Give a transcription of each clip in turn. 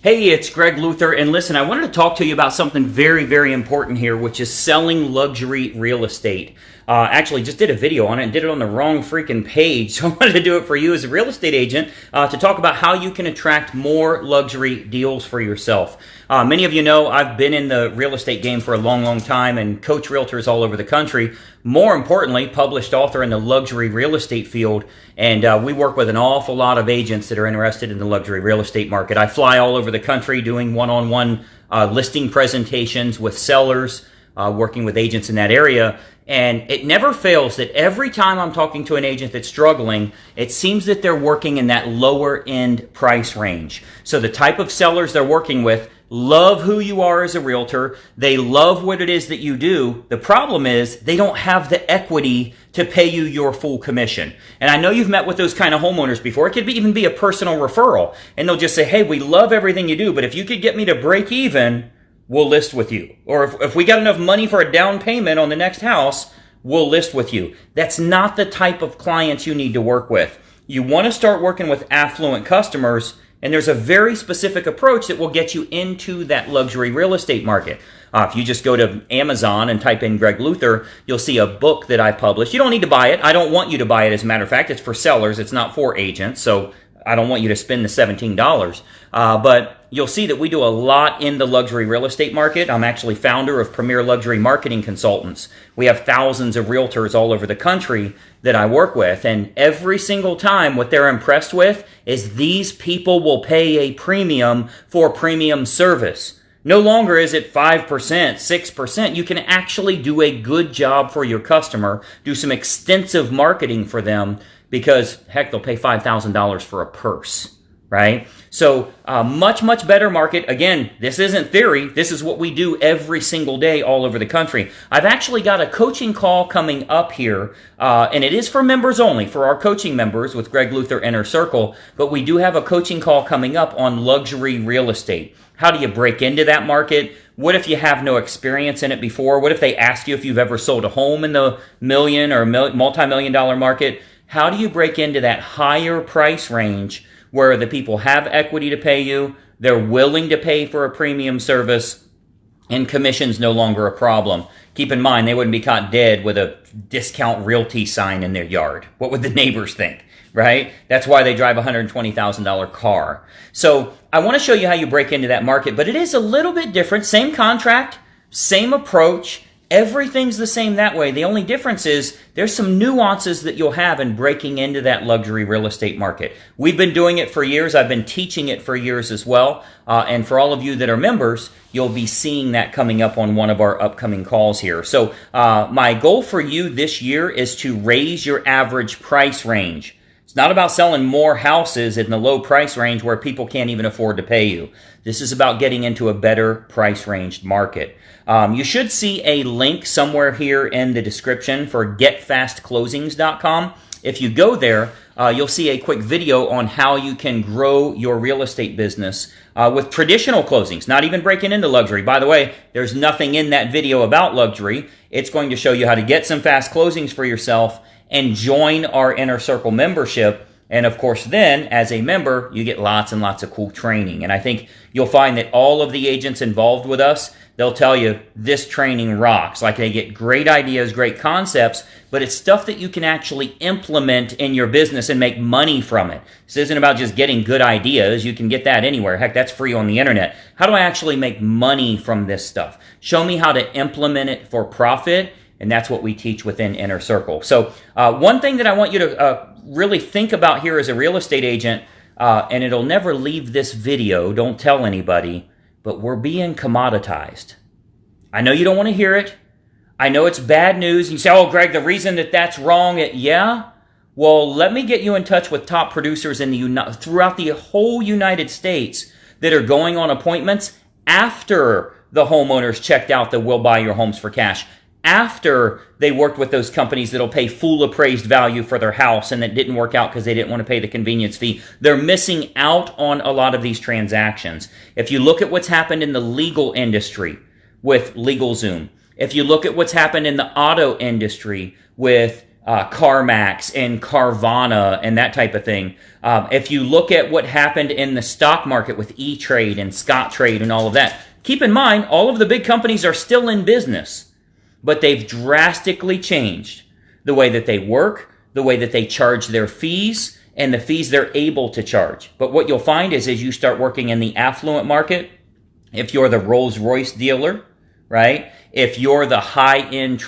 Hey, it's Greg Luther, and listen, I wanted to talk to you about something very, very important here, which is selling luxury real estate. Actually, just did a video on it and did it on the wrong freaking page, so I wanted to do it for you as a real estate agent to talk about how you can attract more luxury deals for yourself. Many of you know I've been in the real estate game for a long, long time and coach realtors all over the country. More importantly, published author in the luxury real estate field, and we work with an awful lot of agents that are interested in the luxury real estate market. I fly all over the country doing one-on-one listing presentations with sellers, working with agents in that area. And it never fails that every time I'm talking to an agent that's struggling, it seems that they're working in that lower end price range. So the type of sellers they're working with love who you are as a realtor. They love what it is that you do. The problem is they don't have the equity to pay you your full commission. And I know you've met with those kind of homeowners before. It could even be a personal referral. And they'll just say, hey, we love everything you do, but if you could get me to break even, we'll list with you. Or if we got enough money for a down payment on the next house, we'll list with you. That's not the type of clients you need to work with. You want to start working with affluent customers, and there's a very specific approach that will get you into that luxury real estate market. If you just go to Amazon and type in Greg Luther, you'll see a book that I published. You don't need to buy it. I don't want you to buy it, as a matter of fact. It's for sellers. It's not for agents, so I don't want you to spend the $17. But you'll see that we do a lot in the luxury real estate market. I'm actually founder of Premier Luxury Marketing Consultants. We have thousands of realtors all over the country that I work with. And every single time what they're impressed with is these people will pay a premium for premium service. No longer is it 5%, 6%. You can actually do a good job for your customer, do some extensive marketing for them, because heck, they'll pay $5,000 for a purse, right? So much, much better market. Again, this isn't theory. This is what we do every single day all over the country. I've actually got a coaching call coming up here, and it is for members only, for our coaching members with Greg Luther Inner Circle, but we do have a coaching call coming up on luxury real estate. How do you break into that market? What if you have no experience in it before? What if they ask you if you've ever sold a home in the million or multi-million dollar market? How do you break into that higher price range where the people have equity to pay you, they're willing to pay for a premium service, and commission's no longer a problem? Keep in mind, they wouldn't be caught dead with a discount realty sign in their yard. What would the neighbors think, right? That's why they drive a $120,000 car. So I want to show you how you break into that market, but it is a little bit different. Same contract, same approach. Everything's the same that way. The only difference is there's some nuances that you'll have in breaking into that luxury real estate market. We've been doing it for years. I've been teaching it for years as well. And for all of you that are members, you'll be seeing that coming up on one of our upcoming calls here. So my goal for you this year is to raise your average price range. It's not about selling more houses in the low price range where people can't even afford to pay you. This is about getting into a better price ranged market. You should see a link somewhere here in the description for getfastclosings.com. If you go there, you'll see a quick video on how you can grow your real estate business with traditional closings, not even breaking into luxury. By the way, there's nothing in that video about luxury. It's going to show you how to get some fast closings for yourself and join our Inner Circle membership. And of course, then as a member, you get lots and lots of cool training. And I think you'll find that all of the agents involved with us, they'll tell you this training rocks. Like, they get great ideas, great concepts, but it's stuff that you can actually implement in your business and make money from it. This isn't about just getting good ideas. You can get that anywhere. Heck, that's free on the internet. How do I actually make money from this stuff? Show me how to implement it for profit. And that's what we teach within Inner Circle. So one thing that I want you to really think about here as a real estate agent, and it'll never leave this video, don't tell anybody, but we're being commoditized. I know you don't want to hear it. I know it's bad news. You say, oh, Greg, the reason that that's wrong, yeah? Well, let me get you in touch with top producers in throughout the whole United States that are going on appointments after the homeowners checked out the We'll Buy Your Homes for Cash, after they worked with those companies that'll pay full appraised value for their house and that didn't work out because they didn't want to pay the convenience fee. They're missing out on a lot of these transactions. If you look at what's happened in the legal industry with LegalZoom, if you look at what's happened in the auto industry with CarMax and Carvana and that type of thing. If you look at what happened in the stock market with E-Trade and Scottrade and all of that, keep in mind, all of the big companies are still in business, but they've drastically changed the way that they work, the way that they charge their fees, and the fees they're able to charge. But what you'll find is as you start working in the affluent market, if you're the Rolls-Royce dealer, right? If you're the high-end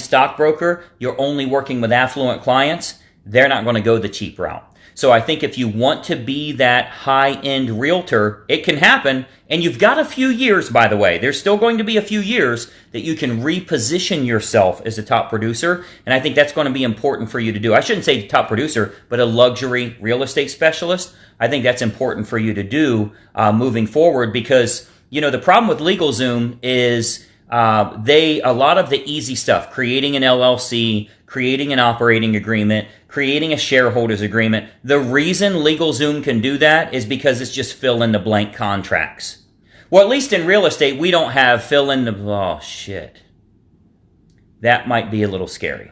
stockbroker, you're only working with affluent clients, they're not going to go the cheap route. So I think if you want to be that high-end realtor, it can happen. And you've got a few years, by the way. There's still going to be a few years that you can reposition yourself as a top producer. And I think that's going to be important for you to do. I shouldn't say top producer, but a luxury real estate specialist. I think that's important for you to do moving forward because, you know, the problem with LegalZoom is a lot of the easy stuff, creating an LLC, creating an operating agreement, creating a shareholders agreement. The reason LegalZoom can do that is because it's just fill in the blank contracts. Well, at least in real estate, we don't have fill in the, oh shit. That might be a little scary.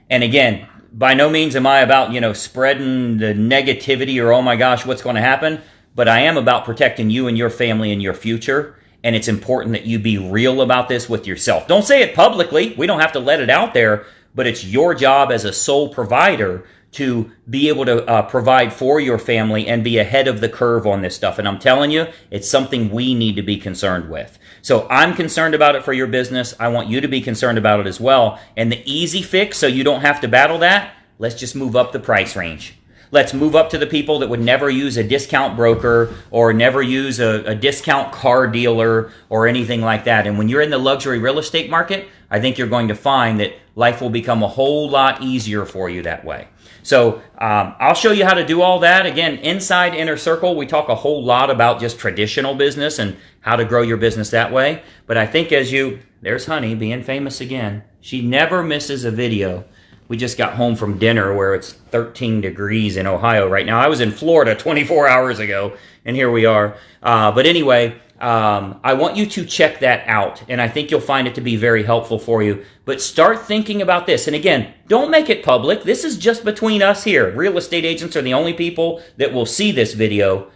And again, by no means am I about, you know, spreading the negativity or, oh my gosh, what's going to happen? But I am about protecting you and your family and your future. And it's important that you be real about this with yourself. Don't say it publicly. We don't have to let it out there. But it's your job as a sole provider to be able to provide for your family and be ahead of the curve on this stuff. And I'm telling you, it's something we need to be concerned with. So I'm concerned about it for your business. I want you to be concerned about it as well. And the easy fix, so you don't have to battle that, let's just move up the price range. Let's move up to the people that would never use a discount broker or never use a discount car dealer or anything like that. And when you're in the luxury real estate market, I think you're going to find that life will become a whole lot easier for you that way. So I'll show you how to do all that. Again, inside Inner Circle, we talk a whole lot about just traditional business and how to grow your business that way. But I think there's Honey being famous again. She never misses a video. We just got home from dinner where it's 13 degrees in Ohio right now. I was in Florida 24 hours ago, and here we are. But anyway, I want you to check that out, and I think you'll find it to be very helpful for you. But start thinking about this. And again, don't make it public. This is just between us here. Real estate agents are the only people that will see this video.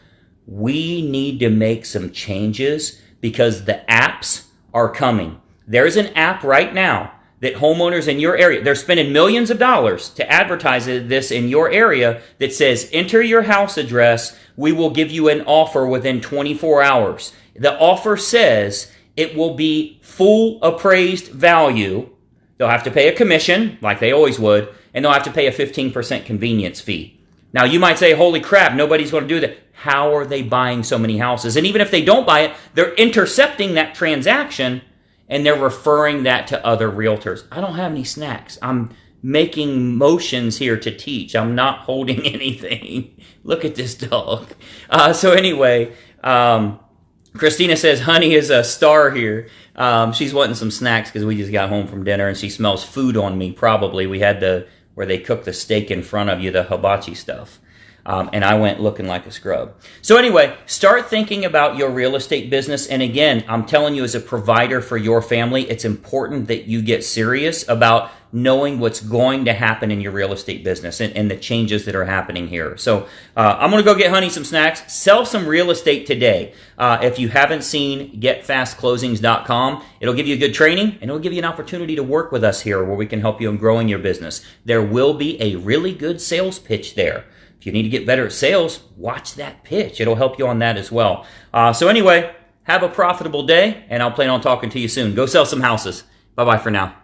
We need to make some changes because the apps are coming. There's an app right now that homeowners in your area, they're spending millions of dollars to advertise this in your area that says, enter your house address, we will give you an offer within 24 hours. The offer says it will be full appraised value. They'll have to pay a commission, like they always would, and they'll have to pay a 15% convenience fee. Now, you might say, holy crap, nobody's going to do that. How are they buying so many houses? And even if they don't buy it, they're intercepting that transaction and they're referring that to other realtors. I don't have any snacks. I'm making motions here to teach. I'm not holding anything. Look at this dog. So anyway, Christina says, Honey is a star here. She's wanting some snacks because we just got home from dinner and she smells food on me probably. We had where they cook the steak in front of you, the hibachi stuff. And I went looking like a scrub. So anyway, start thinking about your real estate business. And again, I'm telling you as a provider for your family, it's important that you get serious about knowing what's going to happen in your real estate business and the changes that are happening here. So I'm going to go get Honey some snacks, sell some real estate today. If you haven't seen getfastclosings.com, it'll give you a good training and it'll give you an opportunity to work with us here where we can help you in growing your business. There will be a really good sales pitch there. If you need to get better at sales, watch that pitch. It'll help you on that as well. So anyway, have a profitable day, and I'll plan on talking to you soon. Go sell some houses. Bye-bye for now.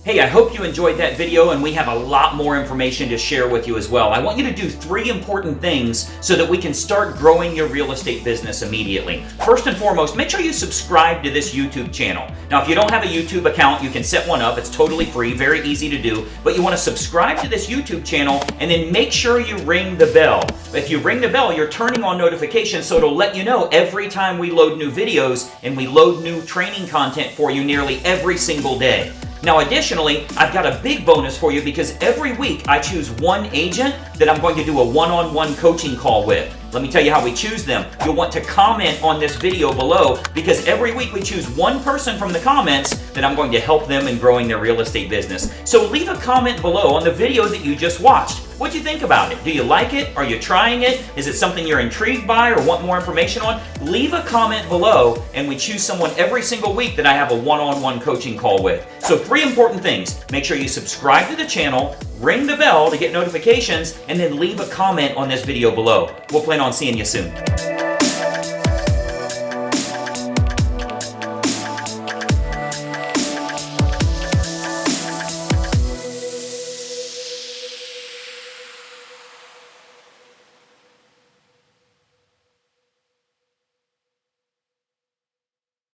Hey, I hope you enjoyed that video, and we have a lot more information to share with you as well. I want you to do 3 important things so that we can start growing your real estate business immediately. First and foremost, make sure you subscribe to this YouTube channel. Now, if you don't have a YouTube account, you can set one up. It's totally free, very easy to do. But you want to subscribe to this YouTube channel, and then make sure you ring the bell. If you ring the bell, you're turning on notifications, so it'll let you know every time we load new videos, and we load new training content for you nearly every single day. Now, additionally, I've got a big bonus for you because every week I choose one agent that I'm going to do a one-on-one coaching call with. Let me tell you how we choose them. You'll want to comment on this video below because every week we choose one person from the comments that I'm going to help them in growing their real estate business. So leave a comment below on the video that you just watched. What'd you think about it? Do you like it? Are you trying it? Is it something you're intrigued by or want more information on? Leave a comment below and we choose someone every single week that I have a one-on-one coaching call with. So 3 important things. Make sure you subscribe to the channel, ring the bell to get notifications, and then leave a comment on this video below. We'll plan on seeing you soon.